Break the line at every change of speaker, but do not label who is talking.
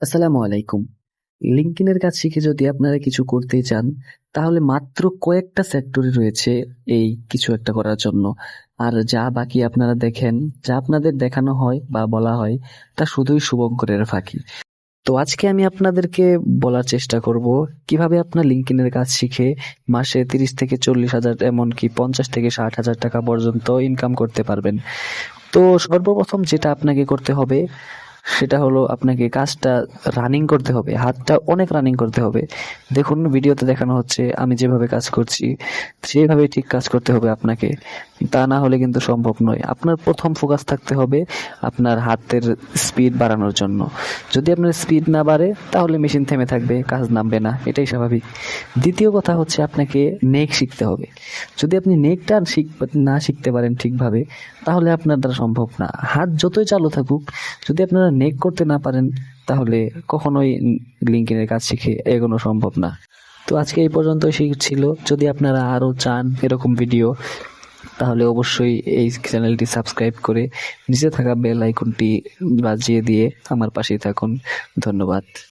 আসসালামু আলাইকুম। লিঙ্কডইনের কাজ শিখে যদি আপনারা কিছু করতে চান, তাহলে মাত্র কয়েকটা সেক্টরে রয়েছে এই কিছু একটা করার জন্য। আর যা বাকি আপনারা দেখেন, যা আপনাদের দেখানো হয় বা বলা হয়, তা শুধুই শুভঙ্করের ফাঁকি। তো আজকে আমি আপনাদেরকে বলার চেষ্টা করব কিভাবে আপনার লিঙ্কডইনের কাজ শিখে মাসে 30 থেকে 40,000 এমনকি 50 থেকে 60,000 টাকা পর্যন্ত ইনকাম করতে পারবেন। তো সর্বপ্রথম যেটা আপনাকে করতে হবে সেটা হলো আপনাকে কাজটা রানিং করতে হবে, হাতটা অনেক রানিং করতে হবে। দেখুন ভিডিওতে দেখানো হচ্ছে আমি যেভাবে কাজ করছি সেভাবে ঠিক কাজ করতে হবে আপনাকে, তা না হলে কিন্তু সম্ভব নয়। আপনার প্রথম ফোকাস থাকতে হবে আপনার হাতের স্পিড বাড়ানোর জন্য। যদি আপনার স্পিড না বাড়ে তাহলে মেশিন থেমে থাকবে, কাজ নামবে না, এটাই স্বাভাবিক। দ্বিতীয় কথা হচ্ছে আপনাকে নেক শিখতে হবে। যদি আপনি নেকটা না শিখতে পারেন ঠিকভাবে, তাহলে আপনার দ্বারা সম্ভব না। হাত যতই চালু থাকুক, যদি আপনারা নেক করতে না পারেন, তাহলে কখনোই লিঙ্কডইনের কাজ শিখে এগোনো সম্ভব না। তো আজকে এই পর্যন্তই ছিল। যদি আপনারা আরও চান এরকম ভিডিও, তাহলে অবশ্যই এই চ্যানেলটি সাবস্ক্রাইব করে নিচে থাকা বেল আইকনটি বাজিয়ে দিয়ে আমার পাশেই থাকুন। ধন্যবাদ।